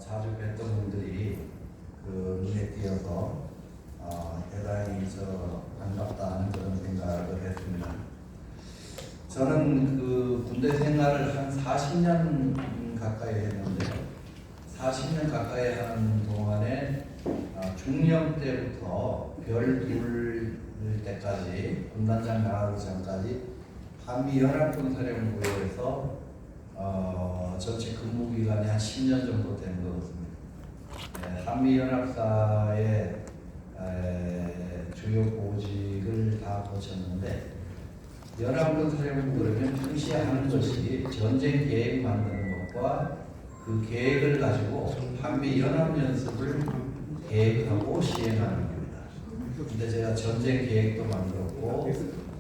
자주 뵀던 분들이 눈에 띄어서 대단히 반갑다는 그런 생각을 했습니다. 저는 군대 생활을 한 40년 가까이 했는데요. 40년 가까이 하는 동안에 중령 때부터 별 둘 때까지 군단장 나가기 전까지 한미연합군사령부에서 전체 근무 기간이 한 10년 정도 된 것 같습니다. 한미연합사의 주요 보직을 다 거쳤는데 연합군사령부 그러면 평시에 하는 것이 전쟁 계획 만드는 것과 그 계획을 가지고 한미연합연습을 계획하고 시행하는 겁니다. 근데 제가 전쟁 계획도 만들었고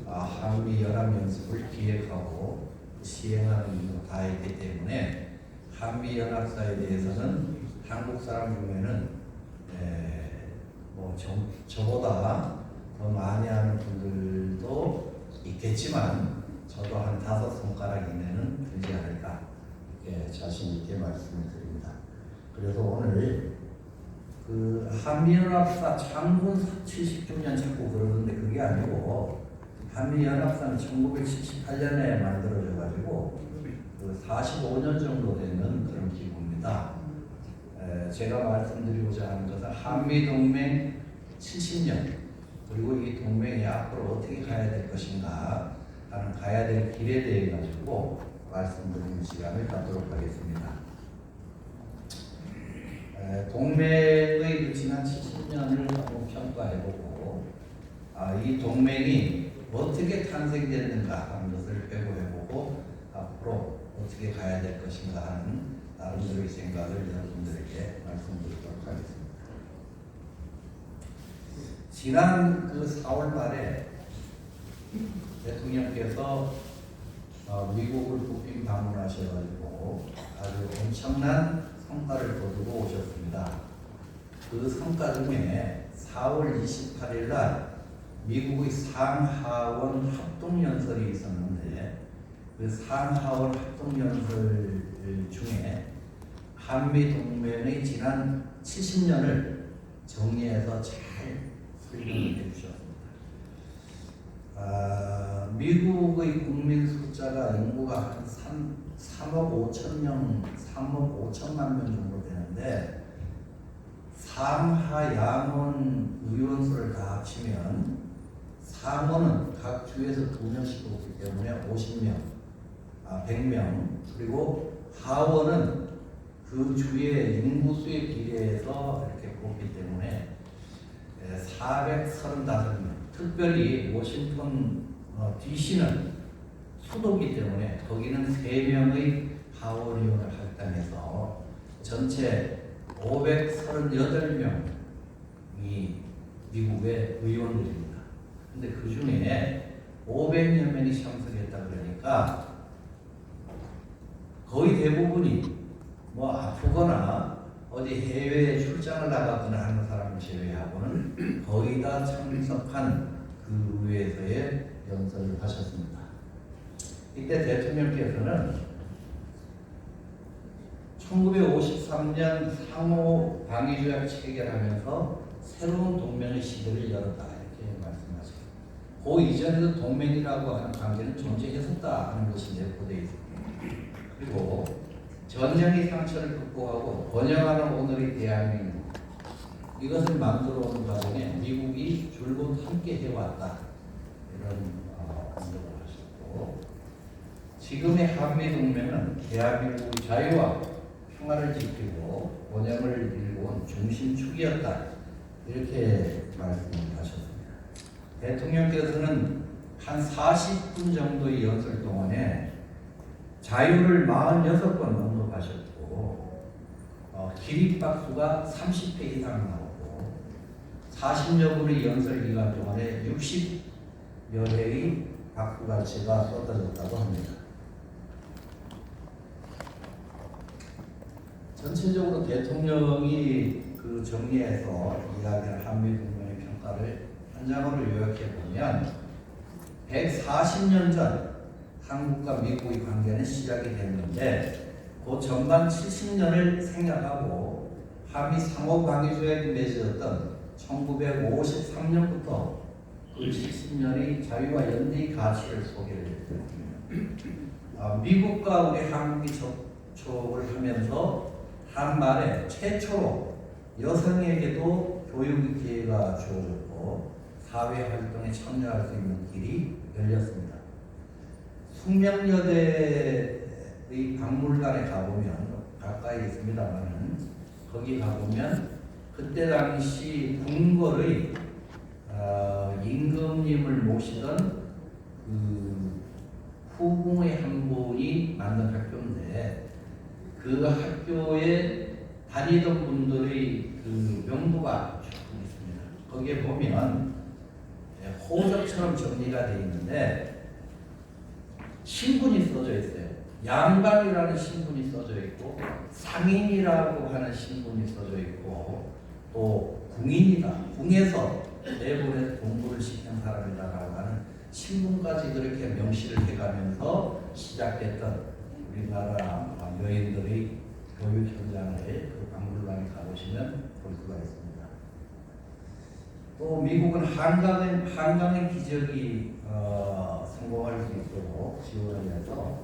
한미연합연습을 기획하고 시행하는 일도 다 했기 때문에 한미연합사에 대해서는 한국 사람 중에는 저보다 더 많이 하는 분들도 있겠지만 저도 한 5손가락 이내는 되지 않을까 자신 있게 말씀을 드립니다. 그래서 오늘 한미연합사 창군 70주년 자꾸 그러는데 그게 아니고 한미연합사는 1978년에 만들어져 가지고 45년 정도 되는 그런 기구입니다. 제가 말씀드리고자 하는 것은 한미동맹 70년 그리고 이 동맹이 앞으로 어떻게 가야 될 것인가 하는 가야 될 길에 대해 가지고 말씀드리는 시간을 갖도록 하겠습니다. 동맹의 지난 70년을 한번 평가해보고 이 동맹이 어떻게 탄생됐는가 하는 것을 회고해보고 앞으로 어떻게 가야 될 것인가 하는 나름대로의 생각을 여러분들에게 말씀드리도록 하겠습니다. 지난 4월 말에 대통령께서 미국을 국빈 방문하셔가지고 아주 엄청난 성과를 거두고 오셨습니다. 그 성과 중에 4월 28일 날 미국의 상하원 합동연설이 있었는데 그 상하원 합동연설 중에 한미동맹의 지난 70년을 정리해서 잘 설명해 주셨습니다. 미국의 국민 숫자가 인구가 한 3억 5천만 명 정도 되는데 상하 양원 의원수를 다 합치면 상원은 각 주에서 2명씩 뽑기 때문에 50명, 100명 그리고 하원은 그 주의 인구수에 비례해서 이렇게 뽑기 때문에 435명 특별히 워싱턴 DC는 수도기 때문에 거기는 3명의 하원의원을 할당해서 전체 538명이 미국의 의원들입니다. 근데 그 중에 500여 명이 참석했다 그러니까 거의 대부분이 아프거나 어디 해외에 출장을 나가거나 하는 사람을 제외하고는 거의 다 참석한 그 의회에서의 연설을 하셨습니다. 이때 대통령께서는 1953년 상호 방위조약 체결하면서 새로운 동맹의 시대를 열었다 이렇게 말씀하셨습니다. 그 이전에도 동맹이라고 하는 관계는 존재했었다 하는 것이 내포되어 있습니다. 그리고 전쟁의 상처를 극복하고 번영하는 오늘의 대한민국 이것을 만들어오는 과정에 미국이 줄곧 함께 해왔다 이런 언급을 하셨고 지금의 한미동맹은 대한민국의 자유와 평화를 지키고 번영을 이루어온 중심축이었다 이렇게 말씀하셨습니다. 대통령께서는 한 40분 정도의 연설 동안에 자유를 46번 언급하셨고 기립박수가 30회 이상 나오고 40여 분의 연설 기간 동안에 60여 회의 박수갈채가 쏟아졌다고 합니다. 전체적으로 대통령이 정리해서 이야기한 한미동맹의 평가를 한 장으로 요약해 보면 140년 전 한국과 미국의 관계는 시작이 됐는데 그 전반 70년을 생각하고 한미 상호 방위 조약이 맺어졌던 1953년부터 그 70년의 자유와 연대의 가치를 소개를 했습니다. 미국과 우리 한국이 접촉을 하면서 한말에 최초로 여성에게도 교육 기회가 주어졌고 사회 활동에 참여할 수 있는 길이 열렸습니다. 숙명여대의 박물관에 가보면 가까이 있습니다만은 거기 가보면 그때 당시 궁궐의 임금님을 모시던 그 후궁의 한 분이 만든 학교인데 그 학교에 다니던 분들의 그 명부가 조금 있습니다. 거기에 보면 호적처럼 정리가 되어 있는데 신분이 써져 있어요. 양반이라는 신분이 써져 있고 상인이라고 하는 신분이 써져 있고 또 궁인이다. 궁에서 내보내서 공부를 시킨 사람이다라고 하는 신분까지 그렇게 명시를 해가면서 시작됐던 우리나라 여인들의 교육 현장을 그 박물관에 가보시면 볼 수가 있습니다. 또 미국은 한강의 기적이 성공할 수 있도록 지원을 해서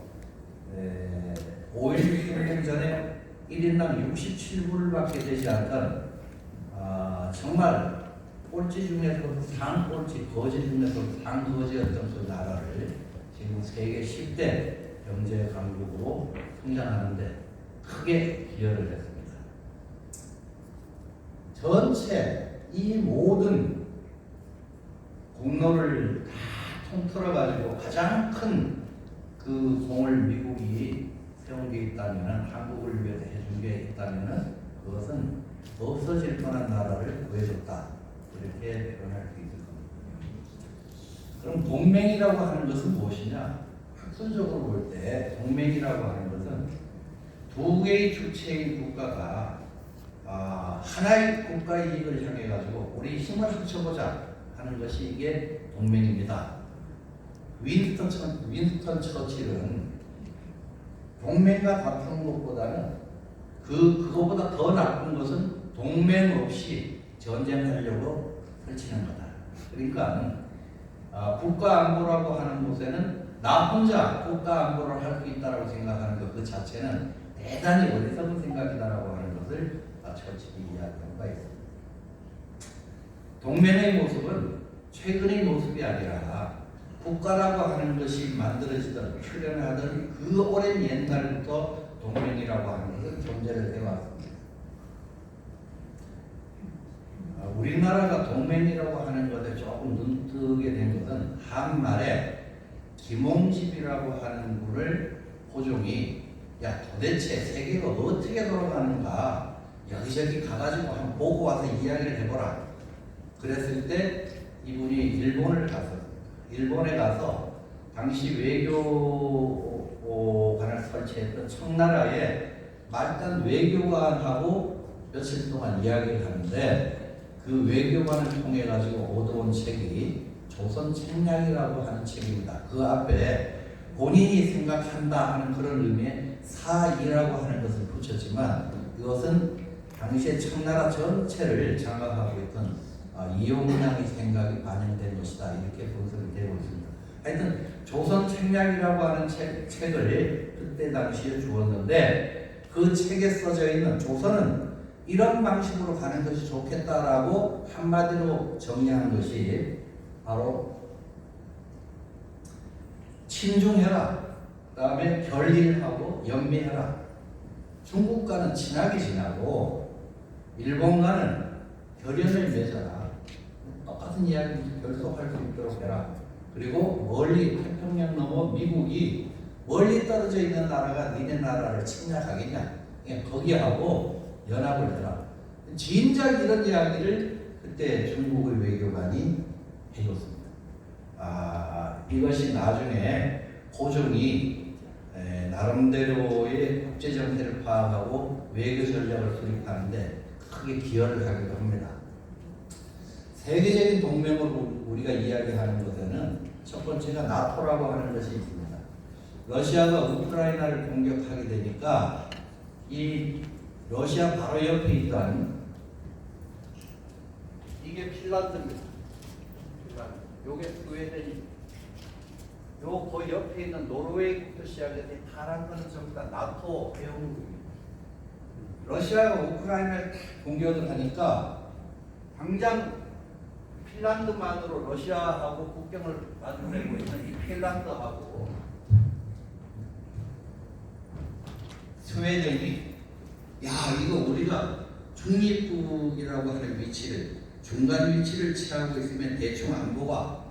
5.16 혁명 전에 1인당 67불밖에 되지 않던 정말 꼴찌 중에서도 상꼴찌, 거지 중에서도 상거지였던 그 나라를 지금 세계 10대 경제 강국으로 성장하는데 크게 기여를 했습니다. 전체 이 모든 공로를 다 통틀어 가지고 가장 큰 그 공을 미국이 세운 게 있다면, 한국을 위해서 해준 게 있다면 그것은 없어질 뻔한 나라를 구해줬다, 이렇게 표현할 수 있을 겁니다. 그럼 동맹이라고 하는 것은 무엇이냐? 학술적으로 볼 때 동맹이라고 하는 것은 두 개의 주체인 국가가 하나의 국가 이익을 향해 가지고 우리 힘을 합쳐보자 하는 것이 이게 동맹입니다. 윈스턴 처칠은 동맹과 다투는 것보다는 그거보다 더 나쁜 것은 동맹 없이 전쟁하려고 펼치는 거다. 그러니까 국가 안보라고 하는 곳에는 나 혼자 국가 안보를 할 수 있다라고 생각하는 것 그 자체는 대단히 어리석은 생각이다라고 하는 것을 처칠이 이야기한 바 있습니다. 동맹의 모습은 최근의 모습이 아니라 국가라고 하는 것이 만들어지던 출현하던 그 오랜 옛날부터 동맹이라고 하는 것은 존재를 해왔습니다. 우리나라가 동맹이라고 하는 것에 조금 눈뜨게 된 것은 한말에 김홍집이라고 하는 분을 호종이 야 도대체 세계가 어떻게 돌아가는가 여기저기 가가지고 한번 보고 와서 이야기를 해보라. 그랬을 때 이분이 일본을 갔었습니다. 일본에 가서 당시 외교관을 설치했던 청나라의 말단 외교관하고 며칠 동안 이야기를 하는데 그 외교관을 통해 가지고 얻어온 책이 조선책략이라고 하는 책입니다. 그 앞에 본인이 생각한다 하는 그런 의미의 사이라고 하는 것을 붙였지만 이것은 당시에 청나라 전체를 장악하고 있던 이용량의 생각이 반영된 것이다, 이렇게 분석이 되고 있습니다. 하여튼 조선책략이라고 하는 책을 그때 당시에 주었는데 그 책에 써져 있는 조선은 이런 방식으로 가는 것이 좋겠다라고 한마디로 정리한 것이 바로 친중해라, 그 다음에 결일하고 연미해라. 중국과는 친하게 지내고 일본과는 결연을 맺어라. 똑같은 이야기를 결속할 수 있도록 해라. 그리고 멀리 태평양 넘어 미국이 멀리 떨어져 있는 나라가 니네 나라를 침략하겠냐? 거기하고 연합을 해라. 진작 이런 이야기를 그때 중국의 외교관이 해줬습니다. 이것이 나중에 고종이 나름대로의 국제 정세를 파악하고 외교 전략을 수립하는데 크게 기여를 하기도 합니다. 세계적인 동맹으로 우리가 이야기하는 것에는 첫 번째가 나토라고 하는 것이 있습니다. 러시아가 우크라이나를 공격하게 되니까 이 러시아 바로 옆에 있던 이게 핀란드입니다. 핀란드. 요게 스웨덴이. 요 그 옆에 있는 노르웨이부터 시작해서 파란 거는 전부 다 나토 회원국입니다. 러시아가 우크라이나를 공격을 하니까 당장 핀란드만으로 러시아하고 국경을 마주내고 있는 이 핀란드하고 스웨덴이 야 이거 우리가 중립국이라고 하는 위치를 중간 위치를 취하고 있으면 대충 안보가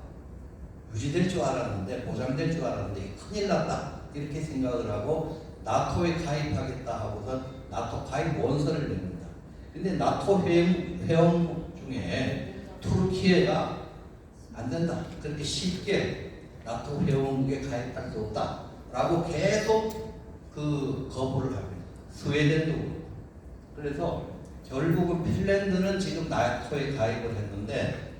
유지될 줄 알았는데 보장될 줄 알았는데 큰일 났다 이렇게 생각을 하고 나토에 가입하겠다 하고서 나토 가입 원서를 냅니다. 근데 나토 회원국 중에 투르키예가 안 된다. 그렇게 쉽게 나토 회원국에 가입할 수 없다라고 계속 그 거부를 합니다. 스웨덴도 그래서 결국은 핀란드는 지금 나토에 가입을 했는데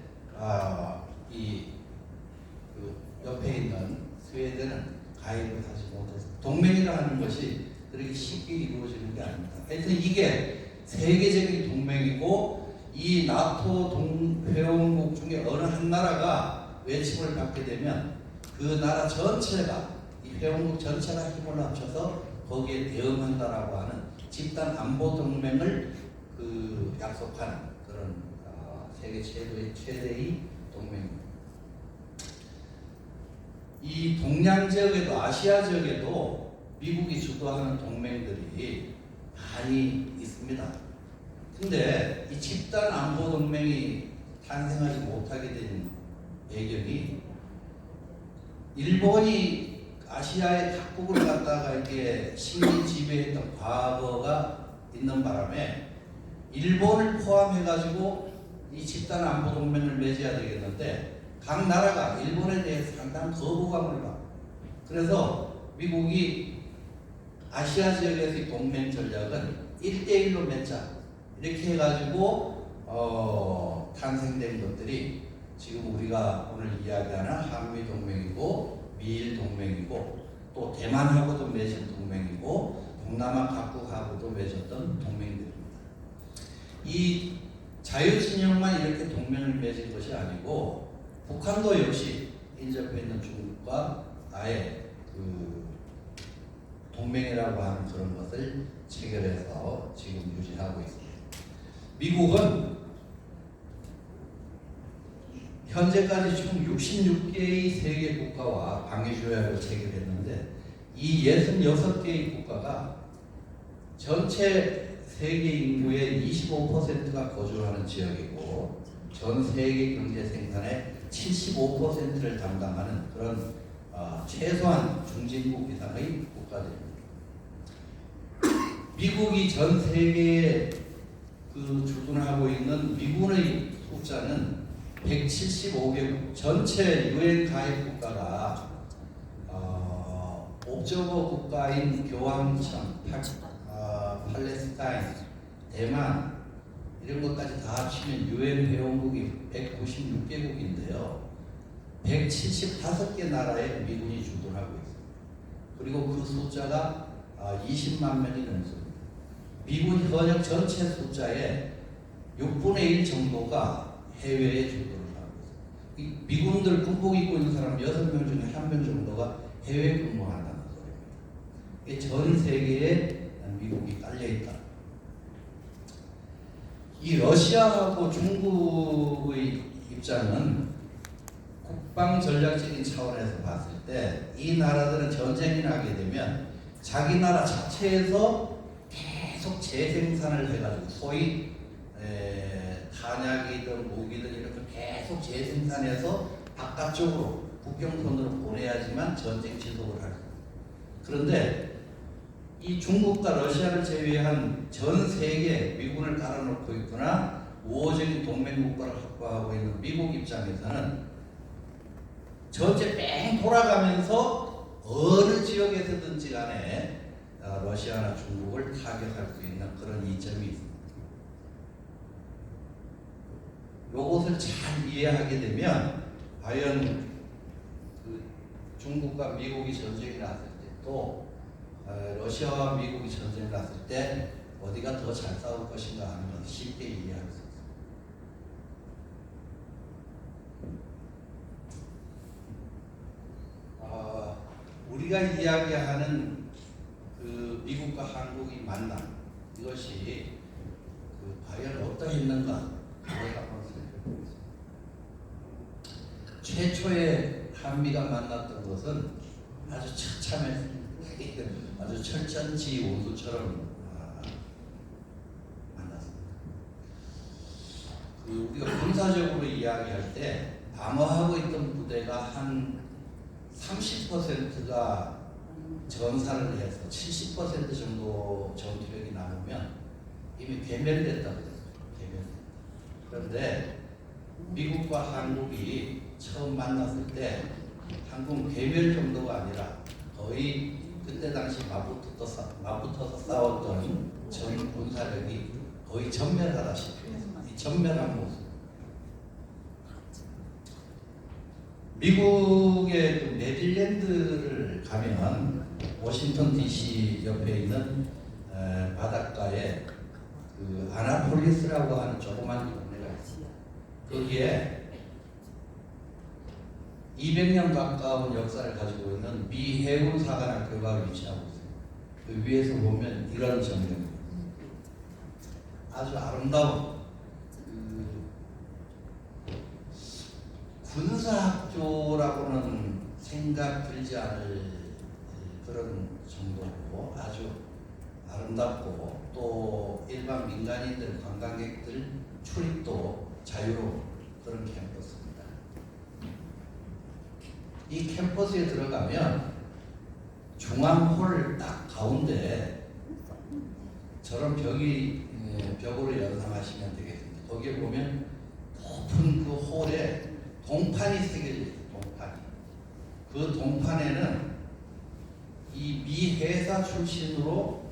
그 옆에 있는 스웨덴은 가입을 하지 못해서 동맹이라 하는 것이 그렇게 쉽게 이루어지는 게 아닙니다. 하여튼 이게 세계적인 동맹이고 이 나토 회원국 중에 어느 한 나라가 외침을 받게 되면 그 나라 전체가 이 회원국 전체가 힘을 합쳐서 거기에 대응한다라고 하는 집단 안보 동맹을 그 약속하는 그런 세계 최대의 동맹입니다. 이 동양 지역에도 아시아 지역에도 미국이 주도하는 동맹들이 많이 있습니다. 근데 이 집단 안보 동맹이 탄생하지 못하게 된 배경이 일본이 아시아의 각국을 갖다가 이렇게 식민 지배했던 과거가 있는 바람에 일본을 포함해가지고 이 집단 안보 동맹을 맺어야 되겠는데 각 나라가 일본에 대해서 상당한 거부감을 받고 그래서 미국이 아시아 지역에서의 동맹 전략은 1대1로 맺자 이렇게 해가지고 탄생된 것들이 지금 우리가 오늘 이야기하는 한미 동맹이고 미일 동맹이고 또 대만하고도 맺은 동맹이고 동남아 각국하고도 맺었던 동맹들입니다. 이 자유진영만 이렇게 동맹을 맺은 것이 아니고 북한도 역시 인접해 있는 중국과 아예 그 동맹이라고 하는 그런 것을 체결해서 지금 유지하고 있습니다. 미국은 현재까지 총 66개의 세계 국가와 방위조약을 체결했는데 이 66개의 국가가 전체 세계 인구의 25%가 거주하는 지역이고 전 세계 경제 생산의 75%를 담당하는 그런 최소한 중진국 이상의 국가들입니다. 미국이 전 세계에 그 주둔하고 있는 미군의 숫자는 175개국, 전체 유엔 가입 국가가 옵저버 국가인 교황청, 팔레스타인, 대만 이런 것까지 다 합치면 유엔 회원국이 196개국인데요. 175개 나라에 미군이 주둔하고 있습니다. 그리고 그 숫자가 20만 명이 넘습니다. 미군 현역 전체 숫자의 6분의 1 정도가 해외에 주둔을 하고 있습니다. 미군들 군복 입고 있는 사람 6명 중에 1명 정도가 해외 근무한다는 소리입니다. 전 세계에 미국이 깔려있다. 이 러시아하고 중국의 입장은 국방 전략적인 차원에서 봤을 때 이 나라들은 전쟁이 나게 되면 자기 나라 자체에서 계속 재생산을 해가지고 소위 탄약이든 무기든 이렇게 계속 재생산해서 바깥쪽으로 국경선으로 보내야지만 전쟁 지속을 할 수 있습니다. 그런데 이 중국과 러시아를 제외한 전 세계 미군을 깔아놓고 있거나 우호적인 동맹국가를 확보하고 있는 미국 입장에서는 전체 뺑 돌아가면서 어느 지역에서든지 간에 러시아나 중국을 타격할 수 있는 그런 이점이 있습니다. 이것을 잘 이해하게 되면 과연 그 중국과 미국이 전쟁이 났을 때 또 러시아와 미국이 전쟁을 났을 때 어디가 더 잘 싸울 것인가 하는 건 쉽게 이해할 수 있습니다. 우리가 이야기하는 그 미국과 한국의 만남, 이것이 과연 어떠했는가 그걸 한번 살펴보겠습니다. 최초의 한미가 만났던 것은 아주 처참했습니다. 아주 철전지 온수처럼 만났습니다. 우리가 군사적으로 이야기할 때 방어하고 있던 부대가 한 30%가 전사를 해서 70% 정도 전투력이 남으면 이미 괴멸됐다고 했어요. 그런데 미국과 한국이 처음 만났을 때 한국은 괴멸 정도가 아니라 거의 그때 당시 맞붙어서 싸웠던 전 군사력이 거의 전멸하다시피 했습니다. 이 전멸한 모습. 미국의 그 메릴랜드를 가면 워싱턴 DC 옆에 있는 바닷가에 그 아나폴리스라고 하는 조그만 동네가 있습니다. 거기에 200년 가까운 역사를 가지고 있는 미 해군 사관학교가 위치하고 있습니다. 그 위에서 보면 이런 전경입니다. 아주 아름다운 군사학교라고는 생각 들지 않을 그런 정도로 아주 아름답고 또 일반 민간인들, 관광객들 출입도 자유로운 그런 캠퍼스입니다. 이 캠퍼스에 들어가면 중앙홀 딱 가운데 저런 벽으로 연상하시면 되겠습니다. 거기에 보면 높은 그 홀에 동판이 새겨져 있어요. 동판이. 그 동판에는 이 미 회사 출신으로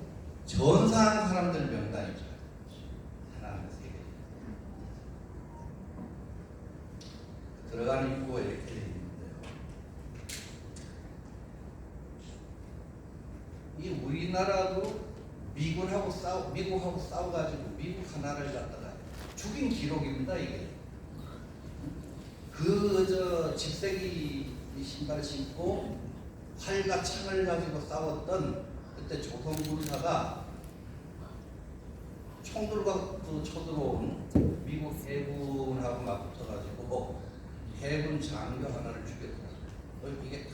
전사한 사람들 명단이죠. 하나 새겨져 있어요. 들어가는 입구가 이렇게 되어 있는데요. 이 우리나라도 미국하고 싸워가지고 미국 하나를 갖다가 죽인 기록입니다. 이게. 집세기 신발 신고 활과 창을 가지고 싸웠던 그때 조선 군사가 총 들고 쳐들어온 미국 해군하고 맞붙어가지고 해군 장교 하나를 죽였더라고요. 이게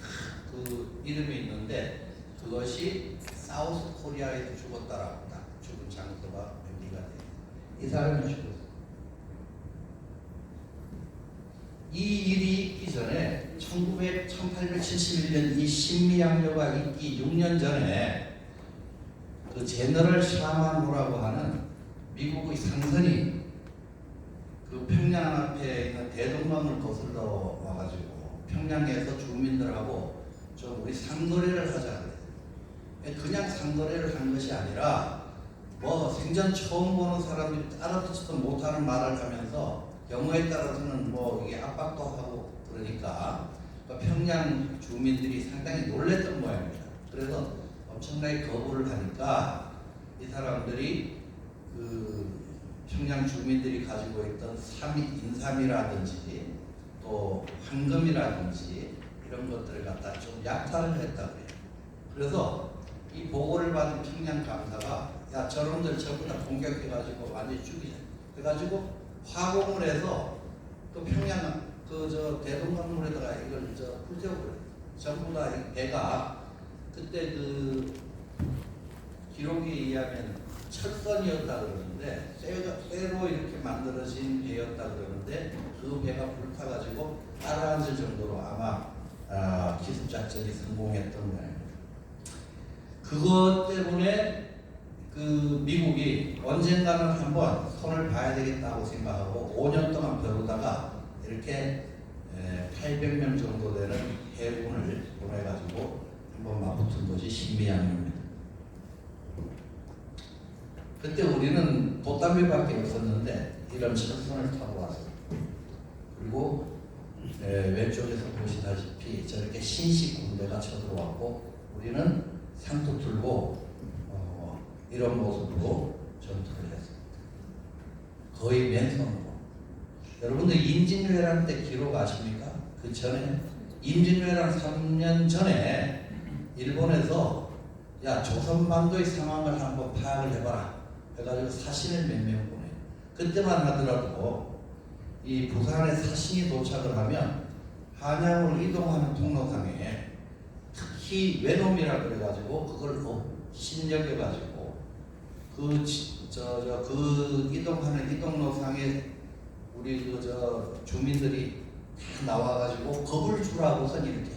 그 이름이 있는데 그것이 사우스 코리아에서 죽었다라고 딱 죽은 장소가 명기가 돼요. 이 사람이 죽었어요. 이 일이 있기 전에 1871년 이 신미양요가 있기 6년 전에 그 제너럴 샤만호라고 하는 미국의 상선이 그 평양 앞에 있는 대동강을 거슬러 와가지고 평양에서 주민들하고 좀 우리 상거래를 하자 그래요. 그냥 상거래를 한 것이 아니라 생전 처음 보는 사람들이 알아듣지도 못하는 말을 하면서 경우에 따라서는 이게 압박도 하고 그러니까 평양 주민들이 상당히 놀랬던 모양입니다. 그래서 엄청나게 거부를 하니까 이 사람들이 그 평양 주민들이 가지고 있던 인삼이라든지 또 황금이라든지 이런 것들을 갖다 좀 약탈을 했다고 해요. 그래서 이 보고를 받은 평양 강사가 야 저놈들 전부 다 공격해가지고 완전히 죽이자. 그래가지고 화공을 해서 그 평양 대동강물에다가 이걸 훌쩍을 전부 다 배가 그때 그 기록에 의하면 철선이었다 그러는데 쇠로 이렇게 만들어진 배였다 그러는데 그 배가 불타가지고 따라앉을 정도로 아마 기습작전이 성공했던 거예요. 그것 때문에 그 미국이 언젠가는 한번 손을 봐야 되겠다고 생각하고 5년 동안 벼르다가 이렇게 800명 정도 되는 해군을 보내가지고 한번 맞붙은 것이 신미양요입니다. 그때 우리는 돛담배밖에 없었는데 이런 철선을 타고 왔어요. 그리고 왼쪽에서 보시다시피 저렇게 신식 군대가 쳐들어왔고 우리는 상도 들고 이런 모습으로 전투를 했습니다. 거의 맨손으로. 여러분들 임진왜란 때 기록 아십니까? 그 전에 임진왜란 3년 전에 일본에서 야 조선반도의 상황을 한번 파악을 해봐라 해가지고 사신을 몇 명 보내요. 그때만 하더라도 이 부산에 사신이 도착을 하면 한양으로 이동하는 통로상에 특히 외놈이라 그래가지고 그걸 신여겨가지고 그 이동하는 이동로상에 우리 주민들이 다 나와가지고 겁을 주라고선 이렇게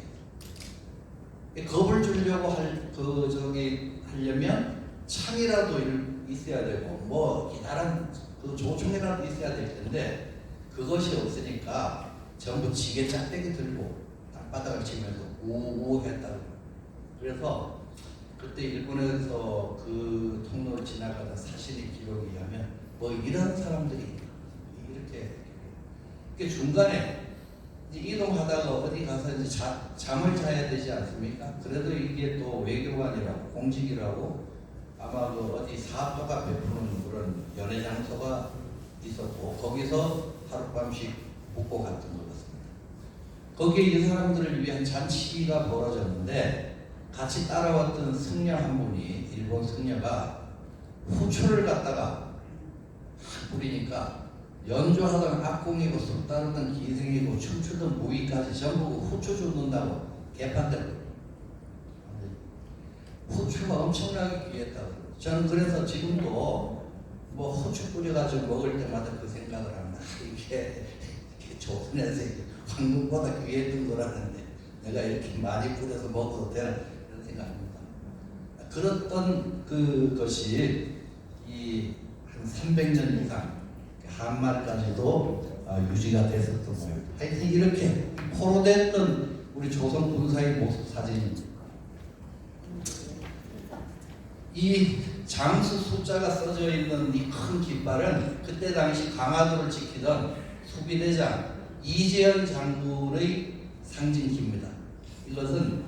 겁을 주려고 하려면 창이라도 있어야 되고 뭐 다른 그 조총이라도 있어야 될 텐데 그것이 없으니까 전부 지게 짝대기 들고 땅바닥을 치면서 우우 했다고. 그래서 그때 일본에서 그 통로를 지나가다 사신의 기록에 의하면 뭐 이런 사람들이 이렇게 중간에 이동하다가 어디 가서 이제 잠을 자야 되지 않습니까? 그래도 이게 또 외교관이라고 공직이라고 아마 그 어디 사업가가 베푸는 그런 연애 장소가 있었고 거기서 하룻밤씩 묵고 갔던 것 같습니다. 거기에 이 사람들을 위한 잔치가 벌어졌는데 같이 따라왔던 승려 한 분이 일본 승려가 후추를 갖다가 뿌리니까 연주하던 악공이고 술 따르던 기생이고 춤추던 무기까지 전부 후추 줍는다고 개판대로. 후추가 엄청나게 귀했다고. 저는 그래서 지금도 뭐 후추 뿌려가지고 먹을 때마다 그 생각을 합니다. 이게 조선에서 황금보다 귀했던 거라는데 내가 이렇게 많이 뿌려서 먹어도 되나 이런 생각합니다. 그랬던 그것이 이 한 300년 이상 한말까지도 유지가 됐었던 모양입니다. 하여튼 이렇게 포로됐던 우리 조선 군사의 모습 사진입니다. 이 장수 숫자가 써져 있는 이 큰 깃발은 그때 당시 강화도를 지키던 수비대장 이재현 장군의 상징기입니다. 이것은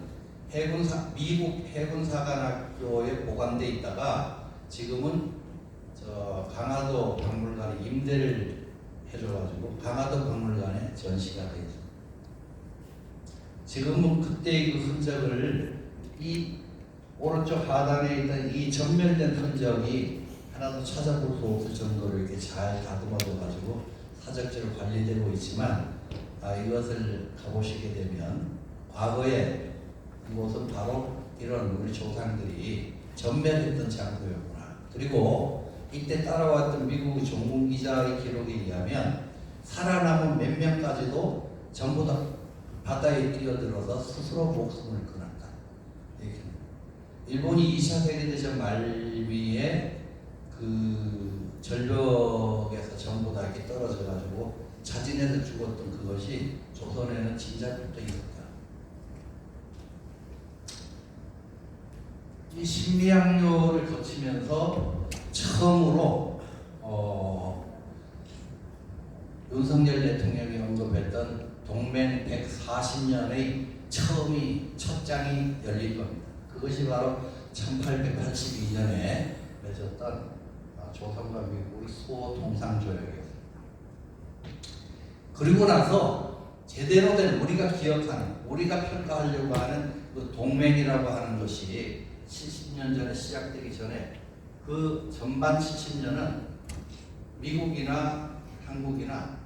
미국 해군사관학교에 보관돼 있다가 지금은 강화도 박물관에 임대를 해줘가지고 강화도 박물관에 전시가 되어 있습니다. 지금은 그때의 그 흔적을 이 오른쪽 하단에 있던 이 전멸된 흔적이 하나도 찾아볼 수 없을 정도로 이렇게 잘 다듬어져가지고 사적지로 관리되고 있지만 이것을 가보시게 되면 과거에 이곳은 바로 이런 우리 조상들이 전멸했던 장소였구나. 그리고 이때 따라왔던 미국 종군 기자의 기록에 의하면 살아남은 몇 명까지도 전부 다 바다에 뛰어들어서 스스로 목숨을 끊었다. 일본이 2차 세계대전 말미에 그 절벽에서 전부 다 이렇게 떨어져 가지고 자진해서 죽었던 그것이 조선에는 진작부터 있었다. 이 심리학료를 거치면서 처음으로 윤석열 대통령이 언급했던 동맹 140년의 첫 장이 열릴 겁니다. 그것이 바로 1882년에 맺었던 조선과 미국의 소통상조약이었습니다. 그리고 나서 제대로 된 우리가 기억하는, 우리가 평가하려고 하는 그 동맹이라고 하는 것이 70년 전에 시작되기 전에 그 전반 70년은 미국이나 한국이나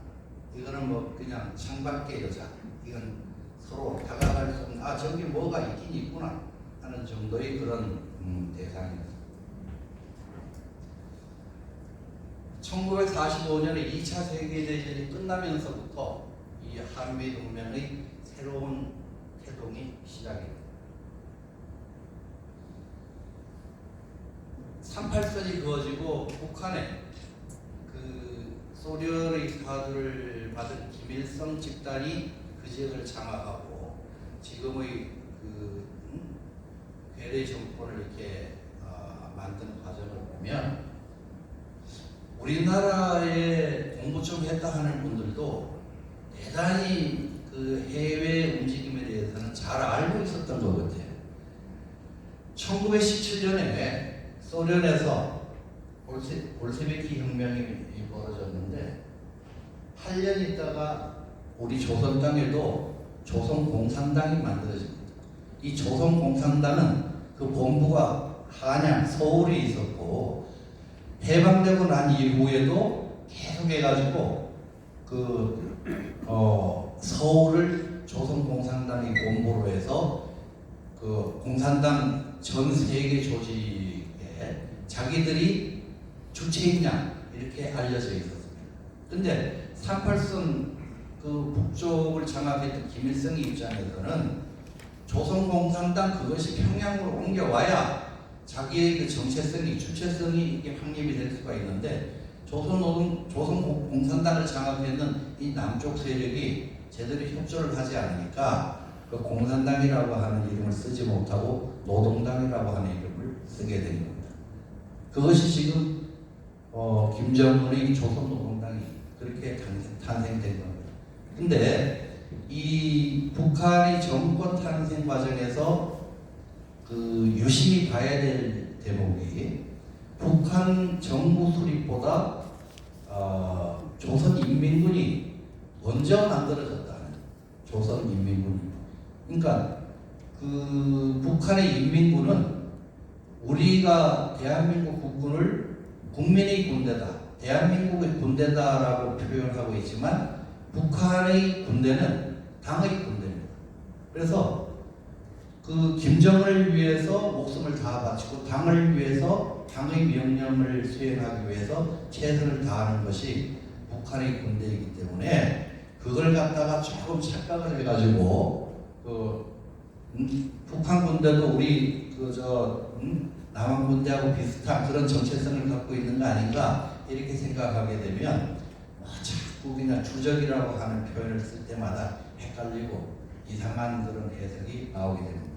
이거는 뭐 그냥 창밖의 여자, 이건 서로 다가갈 수 없는 저기 뭐가 있긴 있구나 하는 정도의 그런 대상이었습니다. 1945년에 2차 세계대전이 끝나면서부터 이 한미동맹의 새로운 태동이 시작입니다. 38선이 그어지고 북한에 그 소련의 사주를 받은 김일성 집단이 그 지역을 장악하고 지금의 그 괴뢰 정권을 이렇게 만드는 과정을 보면 우리나라에 공부 좀 했다 하는 분들도 대단히 그 해외 움직임에 대해서는 잘 알고 있었던 것 같아요. 1917년에 소련에서 볼셰비키 혁명이 벌어졌는데 8년 있다가 우리 조선 땅에도 조선공산당이 만들어집니다. 이 조선공산당은 그 본부가 한양, 서울에 있었고 해방되고 난 이후에도 계속해가지고 서울을 조선공산당이 본부로 해서 그 공산당 전 세계 조직에 자기들이 주체인냐 이렇게 알려져 있었습니다. 근데 38선 그 북쪽을 장악했던 김일성의 입장에서는 조선공산당 그것이 평양으로 옮겨와야 자기의 그 정체성이 주체성이 이게 확립이 될 수가 있는데 조선공산당을 장악했는 이 남쪽 세력이 제대로 협조를 하지 않으니까 그 공산당이라고 하는 이름을 쓰지 못하고 노동당이라고 하는 이름을 쓰게 된 겁니다. 그것이 지금 김정은의 조선노동당이 그렇게 탄생된 겁니다. 근데 이 북한의 정권 탄생 과정에서 그 유심히 봐야 될 대목이 북한 정부 수립보다 조선인민군이 먼저 만들어졌다는 조선인민군이. 그러니까 그 북한의 인민군은 우리가 대한민국 국군을 국민의 군대다, 대한민국의 군대다라고 표현하고 있지만 북한의 군대는 당의 군대입니다. 그래서 그 김정을 위해서 목숨을 다 바치고 당을 위해서 당의 명령을 수행하기 위해서 최선을 다하는 것이 북한의 군대이기 때문에 그걸 갖다가 조금 착각을 해가지고 북한 군대도 우리 남한 군대하고 비슷한 그런 정체성을 갖고 있는 거 아닌가 이렇게 생각하게 되면 자꾸 그냥 주적이라고 하는 표현을 쓸 때마다 헷갈리고 이상한 그런 해석이 나오게 됩니다.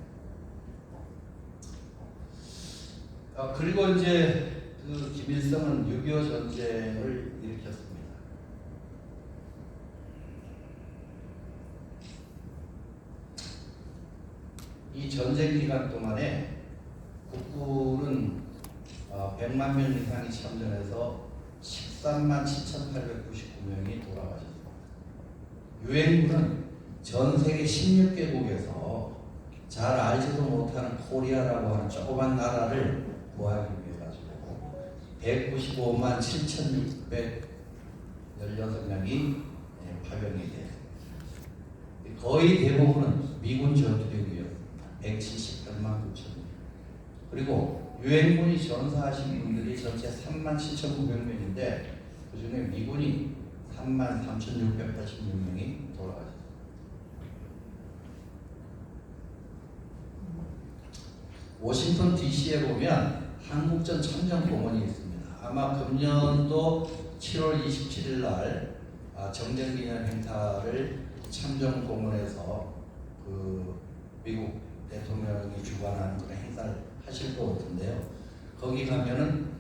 그리고 이제 그 김일성은 6.25 전쟁을 일으켰습니다. 이 전쟁 기간 동안에 국군은 100만 명 이상이 참전해서 13만 7,899명이 돌아가셨습니다. 유엔군은 전 세계 16개국에서 잘 알지도 못하는 코리아라고 하는 조그만 나라를 구하기 위해 가지고 195만 7,616명이 파병이 됐습니다. 거의 대부분은 미군 전투력이었습니다. 178만 9천. 그리고 유엔군이 전사하신 분들이 전체 3만 7,900명인데 그 중에 미군이 3만 3,686명이 돌아가셨습니다. 워싱턴 DC에 보면 한국전 참전공원이 있습니다. 아마 금년도 7월 27일 날 정전기념 행사를 참전공원에서 그 미국 대통령이 주관하는 그런 행사를 하실 것 같은데요. 거기 가면은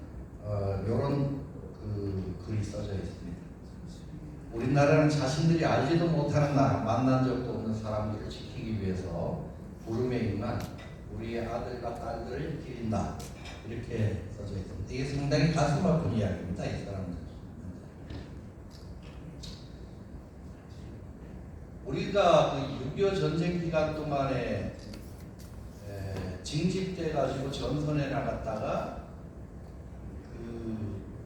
이런 그 글이 써져 있습니다. 우리나라는 자신들이 알지도 못하는 나라, 만난 적도 없는 사람들을 지키기 위해서 부름에 임한 우리의 아들과 딸들을 기린다. 이렇게 써져 있습니다. 이게 상당히 가슴 아픈 이야기입니다. 이 사람들. 우리가 그 6.25 전쟁 기간 동안에 징집돼 가지고 전선에 나갔다가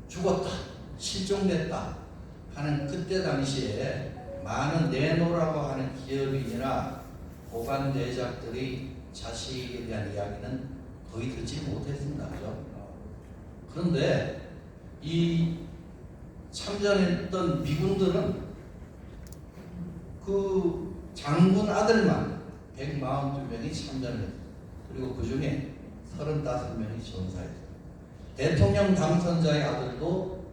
죽었다, 실종됐다 하는 그때 당시에 많은 네노라고 하는 기업인이나 보관 대작들이 자식에 대한 이야기는 거의 듣지 못했습니다. 그죠? 그런데 이 참전했던 미군들은 그 장군 아들만 142명이 참전했습니다. 그리고 그 중에 35명이 전사했습니다. 대통령 당선자의 아들도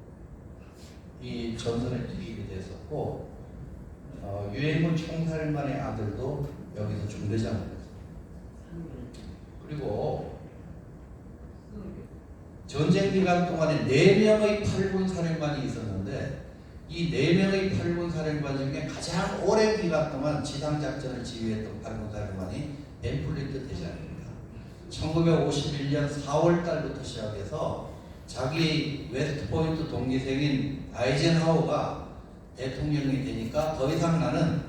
이 전선에 투입이 됐었고 유엔군 총사령관의 아들도 여기서 중대장을 했습니다. 그리고 전쟁 기간 동안에 4명의 8군 사령관이 있었는데 이 4명의 8군 사령관 중에 가장 오랜 기간 동안 지상작전을 지휘했던 8군 사령관이 벤플리트 대장입니다. 1951년 4월 달부터 시작해서 자기 웨스트포인트 동기생인 아이젠하워가 대통령이 되니까 더 이상 나는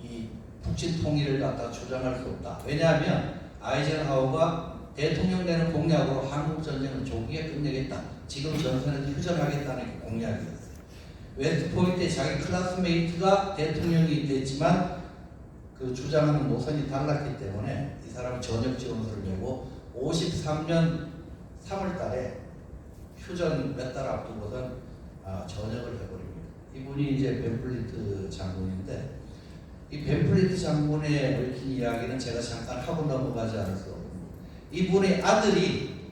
이 북진 통일을 갖다 주장할 수 없다. 왜냐하면 아이젠하워가 대통령 되는 공약으로 한국 전쟁을 조기에 끝내겠다. 지금 전선에서 휴전하겠다는 게 공약이었어요. 웨스트포인트에 자기 클래스메이트가 대통령이 됐지만 그 주장하는 노선이 달랐기 때문에 이 사람은 전역 지원서를 내고 53년 3월 달에 휴전 몇 달 앞두고선 전역을 해버립니다. 이분이 이제 벤플리트 장군인데 이 벤플리트 장군의 얽힌 이야기는 제가 잠깐 하고 넘어가지 않을 수 없습니다. 이분의 아들이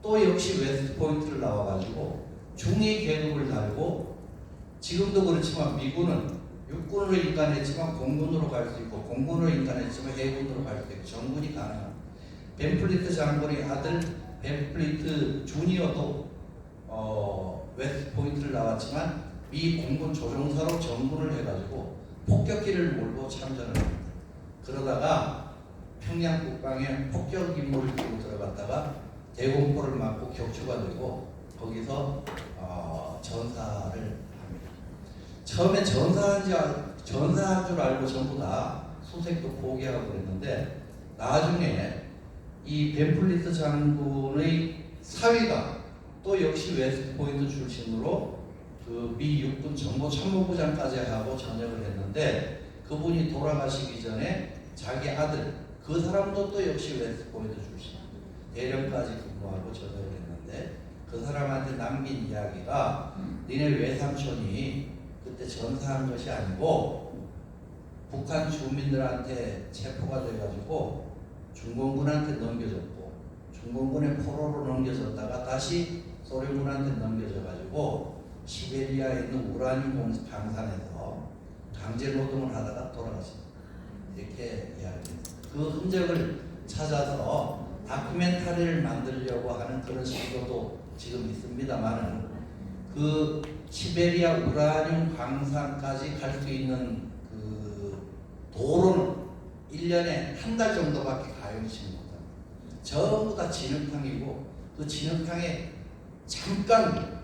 또 역시 웨스트포인트를 나와가지고 중위 계급을 달고 지금도 그렇지만 미군은 육군으로 인간했지만 공군으로 갈 수 있고 공군으로 인간했지만 해군으로 갈 수 있고 정군이 가능합니다. 벤플리트 장군의 아들 벤플리트 주니어도 웨스트포인트를 나왔지만 미 공군 조종사로 정군을 해가지고 폭격기를 몰고 참전을 합니다. 그러다가 평양 국방에 폭격 임무를 끼고 들어갔다가 대공포를 맞고 격추가 되고 거기서 전사를 합니다. 처음에 전사한 줄 알고 전부 다 수색도 포기하고 그랬는데 나중에 이 벤플리트 장군의 사위가 또 역시 웨스트포인트 출신으로 그 미 육군 정보참모부장까지 하고 전역을 했는데 그분이 돌아가시기 전에 자기 아들 그 사람도 또 역시 웨스트포인트 출신 대령까지 근무하고 전역을 했는데 그 사람한테 남긴 이야기가 니네 외삼촌이 그때 전사한 것이 아니고 북한 주민들한테 체포가 돼가지고 중공군한테 넘겨졌고 중공군의 포로로 넘겨졌다가 다시 소련군한테 넘겨져가지고 시베리아에 있는 우라늄 방산에서 강제 노동을 하다가 돌아갔습니다. 이렇게 이야기합니다. 그 흔적을 찾아서 다큐멘터리를 만들려고 하는 그런 시도도 지금 있습니다만은 그 시베리아 우라늄 광산까지 갈 수 있는 그 도로는 1년에 한 달 정도밖에 가용치 못합니다. 전부 다 진흙탕이고 그 진흙탕에 잠깐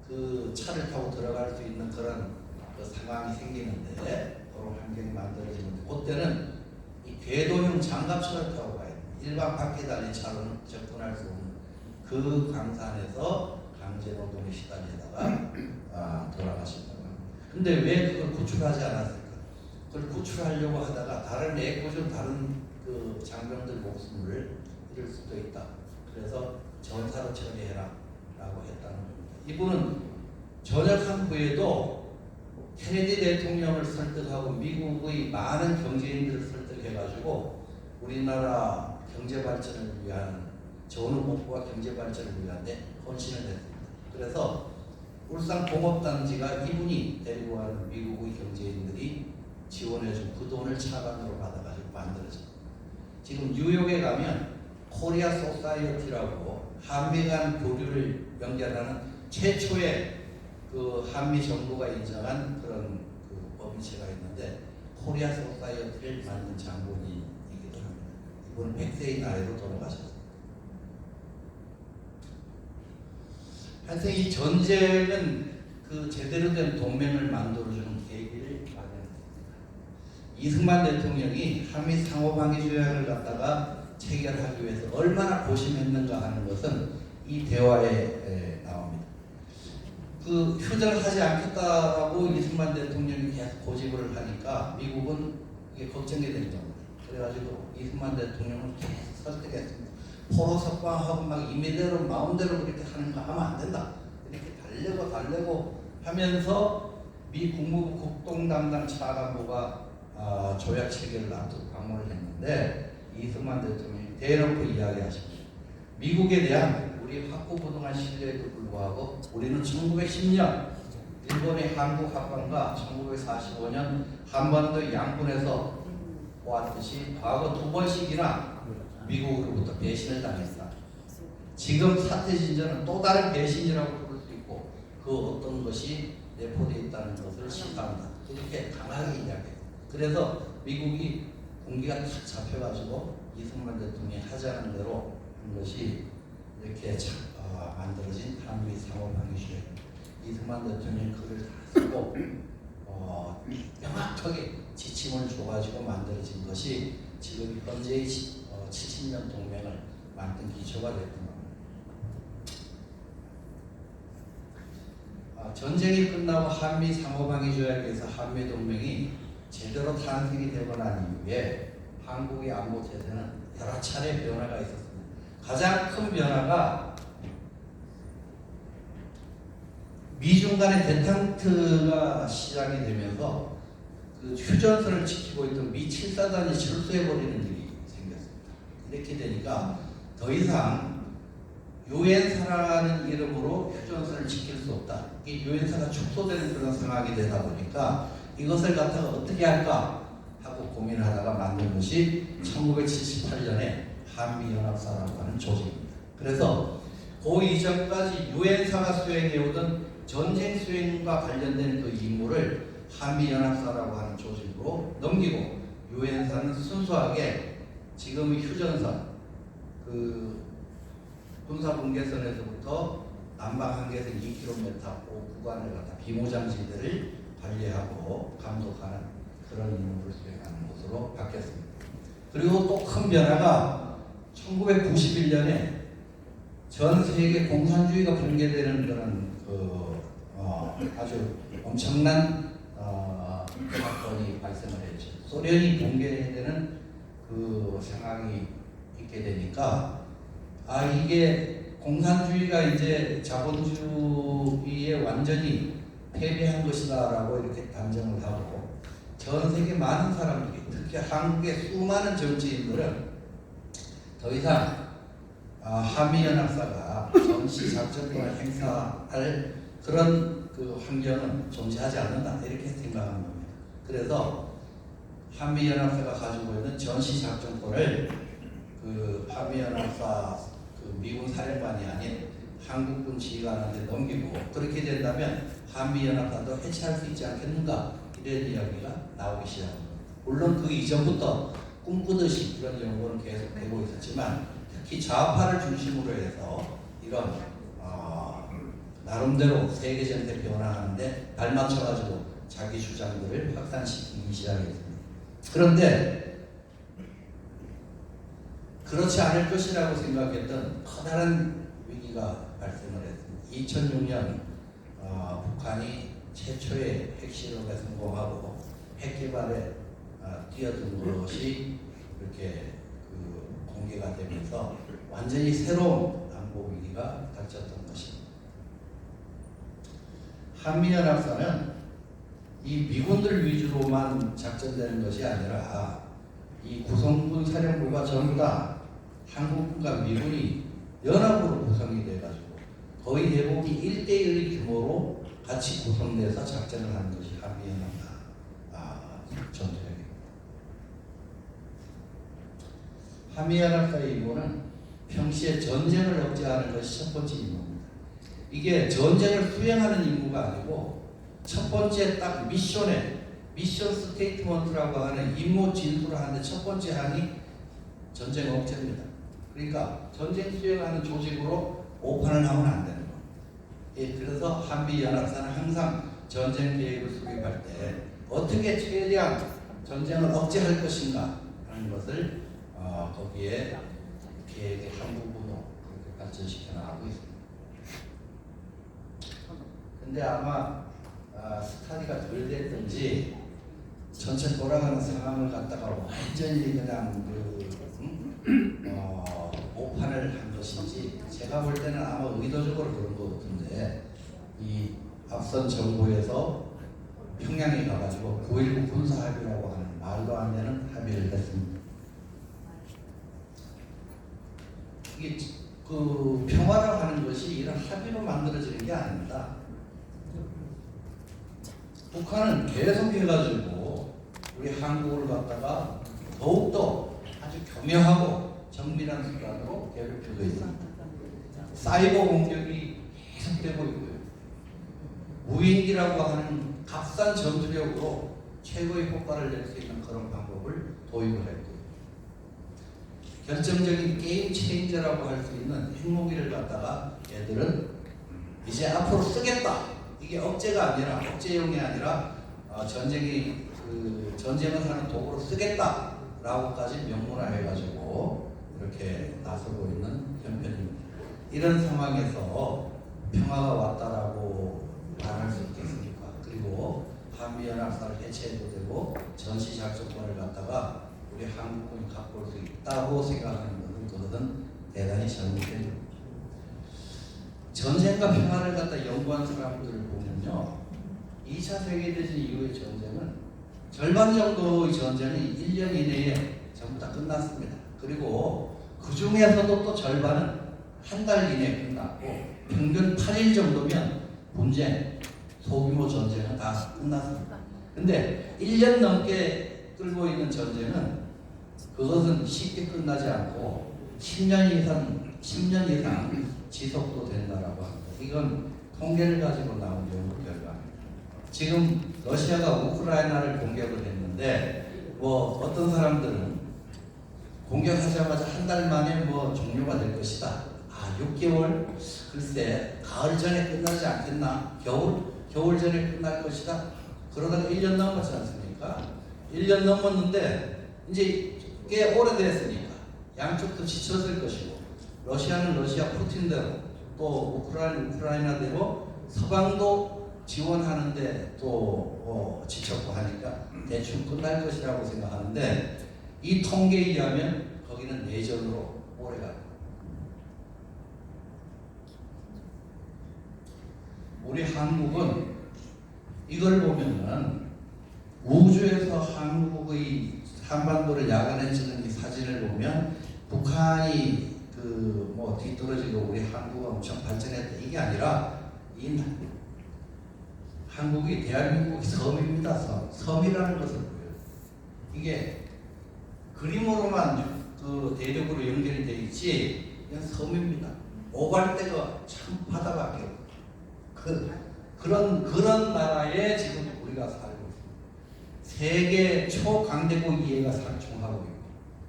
그 차를 타고 들어갈 수 있는 그런 그 상황이 생기는데 그런 환경이 만들어지는데 그때는 이 궤도형 장갑차를 타고 가야 돼요. 일반 바퀴 달린 차로는 접근할 수 없는 그 광산에서 강제노동에 시달리다가 돌아가셨다고 합니다. 근데 왜 그걸 구출하지 않았을까? 그걸 구출하려고 하다가 다른 애꿎은 다른 그 장병들 목숨을 잃을 수도 있다. 그래서 전사로 처리해라 라고 했다는 겁니다. 이분은 전역한 후에도 케네디 대통령을 설득하고 미국의 많은 경제인들을 설득해가지고 우리나라 경제 발전을 위한 전후복구와 경제 발전을 위한데 헌신을 했습니다. 그래서 울산 공업단지가 이분이 데리고 가는 미국의 경제인들이 지원해준 그 돈을 차관으로 받아가지고 만들어집니다. 지금 뉴욕에 가면 코리아 소사이어티라고 한미 간 교류를 연결하는 최초의 그 한미 정부가 인정한 그런 그 법인체가 있는데 코리아 소사이어티를 만든 장군이기도 합니다. 이분은 100세의 나이로 돌아가셨습니다. 하여튼 이 전쟁은 그 제대로 된 동맹을 만들어주는 계기를 마련했습니다. 이승만 대통령이 한미 상호방위 조약을 갖다가 체결하기 위해서 얼마나 고심했는가 하는 것은 이 대화에 나옵니다. 그 휴전을 하지 않겠다라고 이승만 대통령이 계속 고집을 하니까 미국은 이게 걱정이 된 겁니다. 그래가지고 이승만 대통령을 계속 설득했습니다. 포로 석방하고 막 임의대로 마음대로 그렇게 하는 거 하면 안 된다. 이렇게 달래고 하면서 미 국무부 국동 담당 차관보가 조약 체결을 앞두고 방문을 했는데 이승만 대통령이 대놓고 이야기하십니다. 미국에 대한 우리 확고부동한 신뢰에도 불구하고 우리는 1910년 일본의 한국 합방과 1945년 한반도 양분에서 보았듯이 과거 2번씩이나 미국으로부터 배신을 당했다. 지금 사태 진전은 또 다른 배신이라고 부를 수 있고 그 어떤 것이 내포되어 있다는 것을 시사한다. 이렇게 강하게 이야기해요. 그래서 미국이 공기가 탁 잡혀가지고 이승만 대통령이 하자는 대로 한 것이 이렇게 만들어진 한미 상호방위주의. 이승만 대통령이 글을 다 쓰고 명확하게 지침을 줘가지고 만들어진 것이 지금 현재의 70년 동맹을 만든 기초가 됐던 겁니다. 전쟁이 끝나고 한미 상호방위조약에서 한미 동맹이 제대로 탄생이 되고 난 이후에 한국의 안보 체제는 여러 차례 변화가 있었습니다. 가장 큰 변화가 미중 간의 데탄트가 시작이 되면서 그 휴전선을 지키고 있던 미 7사단이 철수해버리는 일이 생겼습니다. 이렇게 되니까 더 이상 유엔사라는 이름으로 휴전선을 지킬 수 없다. 이 유엔사가 축소되는 그런 상황이 되다 보니까 이것을 갖다가 어떻게 할까 하고 고민하다가 만든 것이 1978년에 한미연합사라고 하는 조직입니다. 그래서 그 이전까지 유엔사가 수행해오던 전쟁 수행과 관련된 그 임무를 한미연합사라고 하는 조직으로 넘기고 유엔사는 순수하게 지금의 휴전선 그 군사분계선에서부터 남방 한계선 2km 구간을 갖다 비무장지대를 관리하고 감독하는 그런 임무를 수행하는 것으로 바뀌었습니다. 그리고 또 큰 변화가 1991년에 전 세계 공산주의가 붕괴되는 그런 아주 엄청난 사건이 발생을 했죠. 소련이 붕괴되는 그 상황이 있게 되니까 이게 공산주의가 이제 자본주의에 완전히 패배한 것이다라고 이렇게 단정을 하고 전 세계 많은 사람들이 특히 한국의 수많은 정치인들은 더 이상 한미연합사가 전시작전권을 행사할 그런 그 환경은 존재하지 않는다 이렇게 생각하는 겁니다. 그래서 한미연합사가 가지고 있는 전시작전권을 그 한미연합사 그 미군 사령관이 아닌 한국군 지휘관한테 넘기고 그렇게 된다면 한미연합사도 해체할 수 있지 않겠는가 이런 이야기가 나오기 시작합니다. 물론 그 이전부터 꿈꾸듯이 그런 연구는 계속되고 있었지만 특히 좌파를 중심으로 해서 이런 나름대로 세계전세 변화하는데 발맞춰가지고 자기 주장들을 확산시키기 시작했습니다. 그런데 그렇지 않을 것이라고 생각했던 커다란 위기가 발생을 했습니다. 2006년 북한이 최초의 핵실험에 성공하고 핵 개발에 뛰어든 것이 이렇게 공개가 되면서 완전히 새로운 안보 위기가 닥쳤던 것입니다. 한미연합사는 이 미군들 위주로만 작전되는 것이 아니라 이 구성군 사령부가 전부 다 한국군과 미군이 연합으로 구성이 돼가지고 거의 대부분이 1대1 규모로 같이 구성돼서 작전을 하는 것이 한미연합사 전투력입니다. 한미연합사의 임무는 평시에 전쟁을 억제하는 것이 첫 번째 임무입니다. 이게 전쟁을 수행하는 임무가 아니고 첫 번째 딱 미션 스테이트먼트라고 하는 임무 진술을 하는데 첫 번째 항이 전쟁 억제입니다. 그러니까 전쟁 수행하는 조직으로 오판을 하면 안 되는 거예요. 그래서 한미연합사는 항상 전쟁 계획을 수립할 때 어떻게 최대한 전쟁을 억제할 것인가 하는 것을 거기에 계획의 한 부분으로 그렇게 발전시켜 나가고 있습니다. 근데 아마 스타디가 덜 됐든지 전체 돌아가는 상황을 갖다가 완전히 그냥 오판을 한 것인지 제가 볼 때는 아마 의도적으로 그런 것 같은데 이 앞선 정부에서 평양에 가가지고 9.19 군사합의라고 하는 말도 안 되는 합의를 했습니다. 이게 그 평화라고 하는 것이 이런 합의로 만들어지는 게 아닙니다. 북한은 계속 해가지고 우리 한국을 갖다가 더욱더 아주 교묘하고 정밀한 수단으로 괴롭히고 있습니다. 사이버 공격이 계속되고 있고요. 무인기라고 하는 값싼 전투력으로 최고의 효과를 낼 수 있는 그런 방법을 도입을 했고요. 결정적인 게임 체인저라고 할 수 있는 핵무기를 갖다가 애들은 이제 앞으로 쓰겠다. 이게 억제가 아니라 억제용이 아니라 전쟁을 하는 도구로 쓰겠다라고까지 명문화해가지고 이렇게 나서고 있는 형편입니다. 이런 상황에서 평화가 왔다라고 말할 수 있겠습니까? 그리고 한미연합사를 해체해도 되고 전시작전권을 갖다가 우리 한국군이 갖고 올 수 있다고 생각하는 것은 그것은 대단히 잘못된 전쟁과 평화를 갖다 연구한 사람들을 보면요, 2차 세계대전 이후의 전쟁은 절반 정도의 전쟁이 1년 이내에 전부 다 끝났습니다. 그리고 그 중에서도 또 절반은 한 달 이내에 끝났고 평균 8일 정도면 분쟁, 소규모 전쟁은 다 끝났습니다. 근데 1년 넘게 끌고 있는 전쟁은 그것은 쉽게 끝나지 않고 10년 이상 지속도 된다라고 합니다. 이건 통계를 가지고 나온 연구 결과입니다. 지금 러시아가 우크라이나를 공격을 했는데 어떤 사람들은 공격하자마자 한 달 만에 종료가 될 것이다. 6개월? 글쎄, 가을 전에 끝나지 않겠나? 겨울 전에 끝날 것이다. 그러다가 1년 넘었지 않습니까? 1년 넘었는데 이제 꽤 오래됐으니까 양쪽도 지쳤을 것이고, 러시아는 러시아 푸틴대로, 또 우크라이나대로 서방도 지원하는데 또 지쳤고 하니까 대충 끝날 것이라고 생각하는데, 이 통계에 의하면 거기는 내전으로 오래가고, 우리 한국은 이걸 보면은 우주에서 한국의 한반도를 야간에 찍은 이 사진을 보면 북한이 뒤떨어지고 우리 한국은 엄청 발전했다, 이게 아니라 이 한국이 대한민국의 섬입니다. 섬이라는 것을 보여요. 이게 그림으로만 대륙으로 연결이 되어 있지 그냥 섬입니다. 오갈 데가 참 바다밖에 없고 그런 나라에 지금 우리가 살고 있습니다. 세계 초강대국 이해가 상충하고 있고,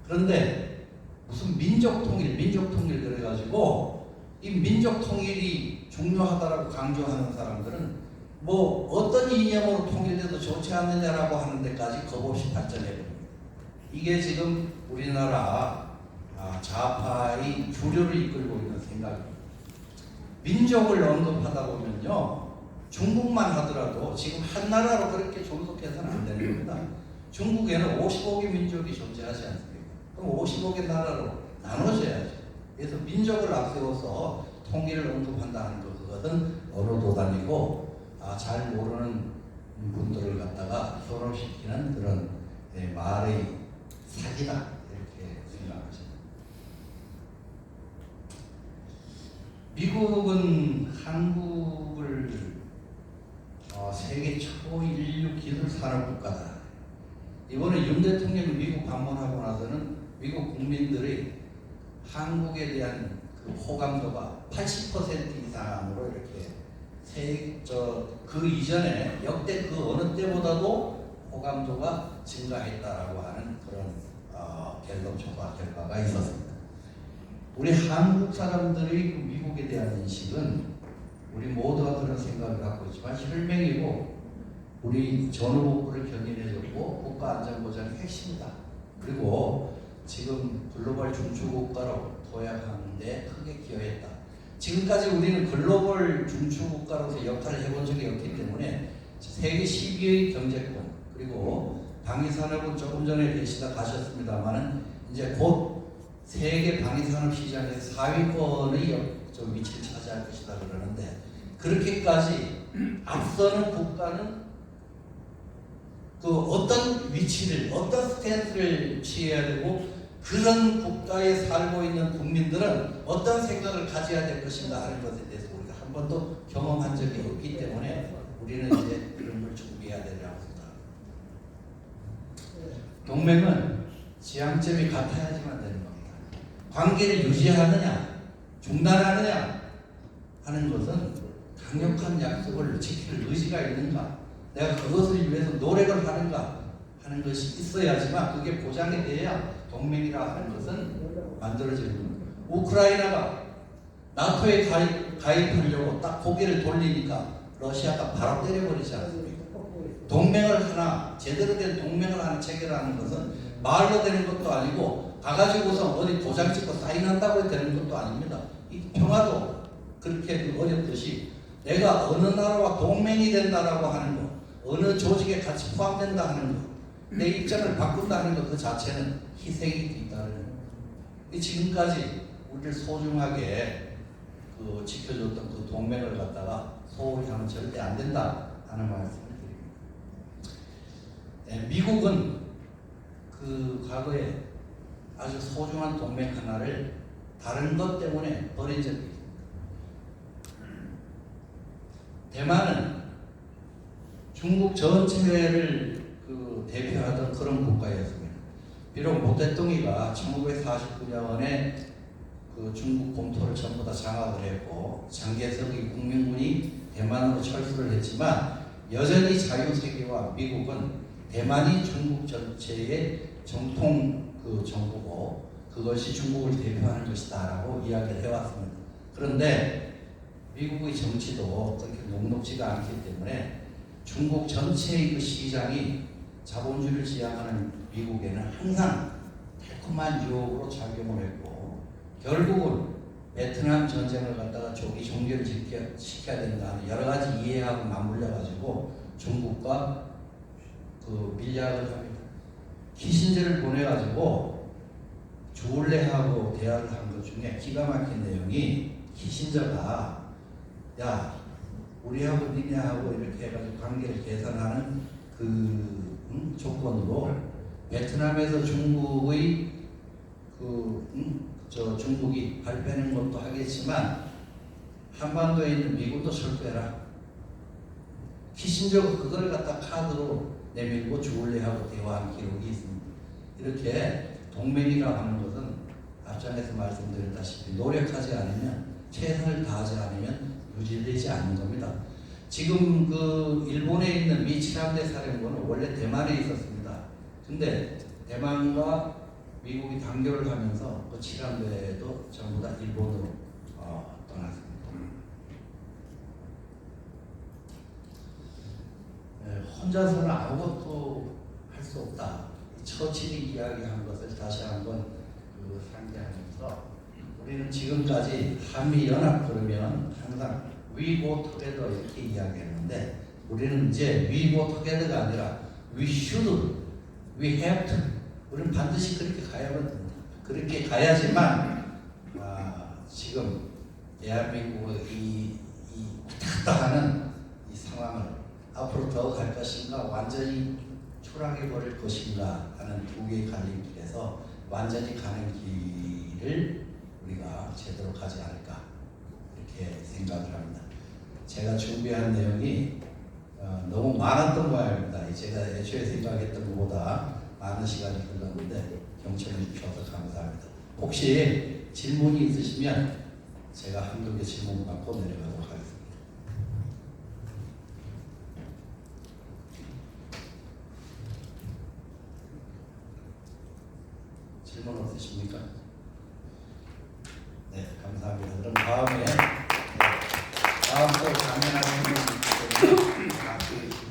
그런데 무슨 민족 통일 그래가지고 이 민족 통일이 중요하다라고 강조하는 사람들은 어떤 이념으로 통일돼도 좋지 않느냐라고 하는 데까지 겁없이 발전해 봅니다. 이게 지금 우리나라 좌파의 주류를 이끌고 있는 생각입니다. 민족을 언급하다 보면요, 중국만 하더라도 지금 한 나라로 그렇게 존속해서는 안 되는 겁니다. 중국에는 55개 민족이 존재하지 않습니까? 그럼 55개 나라로 나눠져야죠. 그래서 민족을 앞세워서 통일을 언급한다는 그것은 어로도단이고, 잘 모르는 분들을 갖다가 결혼시키는 그런 말의 사기다, 이렇게 생각하십니다. 미국은 한국을 세계 초인류 기술 산업 국가다. 이번에 윤 대통령이 미국 방문하고 나서는 미국 국민들의 한국에 대한 호감도가 80% 이상으로 이렇게 그 이전에 역대 그 어느 때보다도 호감도가 증가했다라고 하는 그런 갤럽 조사 결과가 있었습니다. 우리 한국 사람들의 그 미국에 대한 인식은 우리 모두가 그런 생각을 갖고 있지만 혈맹이고, 우리 전후복부를 견인해줬고 국가안전보장의 핵심이다. 그리고 지금 글로벌 중추국가로 도약하는 데 크게 기여했다. 지금까지 우리는 글로벌 중추국가로서 역할을 해본 적이 없기 때문에 세계 10위의 경제권, 그리고 방위산업은 조금 전에 계시다 가셨습니다만은 이제 곧 세계 방위산업 시장에서 4위권의 위치를 차지할 것이다 그러는데, 그렇게까지 앞서는 국가는 어떤 위치를, 어떤 스탠스를 취해야 되고, 그런 국가에 살고 있는 국민들은 어떤 생각을 가져야 될 것인가 하는 것에 대해서 우리가 한 번도 경험한 적이 없기 때문에 우리는 이제 그런 걸 준비해야 되라고 생각합니다. 동맹은 지향점이 같아야지만 되는 겁니다. 관계를 유지하느냐, 중단하느냐 하는 것은 강력한 약속을 지킬 의지가 있는가, 내가 그것을 위해서 노력을 하는가 하는 것이 있어야지만 그게 보장이 돼야 동맹이라 하는 것은 만들어지는 겁니다. 우크라이나가 나토에 가입하려고 딱 고개를 돌리니까 러시아가 바로 때려버리지 않습니까? 동맹을 하나, 제대로 된 동맹을 하나 체결하는 것은 말로 되는 것도 아니고 가가지고서 어디 도장 찍고 사인한다고 되는 것도 아닙니다. 이 평화도 그렇게 어렵듯이 내가 어느 나라와 동맹이 된다라고 하는 거, 어느 조직에 같이 포함된다 하는 거, 내 입장을 바꾼다 하는 것 그 자체는 희생이 있다는 거예요. 지금까지 우리를 소중하게 지켜줬던 그 동맹을 갖다가 소홀히 하면 절대 안 된다 하는 말씀을 드립니다. 미국은 그 과거에 아주 소중한 동맹 하나를 다른 것 때문에 버린 적이 있습니다. 대만은 중국 전체를 대표하던 그런 국가였습니다. 비록 모태똥이가 1949년에 중국 본토를 전부 다 장악을 했고 장개석의 국민군이 대만으로 철수를 했지만 여전히 자유세계와 미국은 대만이 중국 전체의 정통 정부고 그것이 중국을 대표하는 것이다라고 이야기를 해왔습니다. 그런데 미국의 정치도 그렇게 녹록지가 않기 때문에 중국 전체의 그 시장이 자본주의를 지향하는 미국에는 항상 달콤한 유혹으로 작용을 했고 결국은 베트남 전쟁을 갖다가 조기 종결을 시켜야 된다는 여러 가지 이해하고 맞물려 가지고 중국과 밀약을 합니다. 키신저를 보내 가지고 주울레하고 대화를 한 것 중에 기가 막힌 내용이 키신저가 야 우리하고 니네하고 이렇게 해가지고 관계를 개선하는 조건으로 베트남에서 중국의 중국이 발 빼는 것도 하겠지만 한반도에 있는 미국도 철수해라. 키신저가 그걸 갖다 카드로 내밀고 주울레하고 대화한 기록이 있습니다. 이렇게 동맹이라 하는 것은 앞장에서 말씀드렸다시피 노력하지 않으면 최선을 다하지 않으면 유지되지 않는 겁니다. 지금 일본에 있는 미 칠함대 사령부는 원래 대만에 있었습니다. 근데 대만과 미국이 단결을 하면서 그 칠함대도 전부 다 일본으로 떠났습니다. 혼자서는 아무것도 할 수 없다. 처칠이 이야기한 것을 다시 한번 상기하면서 우리는 지금까지 한미연합 그러면 항상 We go together 이렇게 이야기했는데 우리는 이제 We go together가 아니라 We should, We have to 우리는 반드시 그렇게 가야만 됩니다. 그렇게 가야지만 지금 대한민국의 이 왔다 갔다 하는 이 상황을 앞으로 더 갈 것인가 완전히 추락해버릴 것인가 하는 두 개의 갈림길에서 완전히 가는 길을 우리가 제대로 가지 않을까 이렇게 생각을 합니다. 제가 준비한 내용이 너무 많았던 모양입니다. 제가 애초에 생각했던 것보다 많은 시간이 흘렀는데 경청해 주셔서 감사합니다. 혹시 질문이 있으시면 제가 한두 개 질문 받고 내려가도록 하겠습니다. 질문 없으십니까? 네, 감사합니다. 그럼 다음 주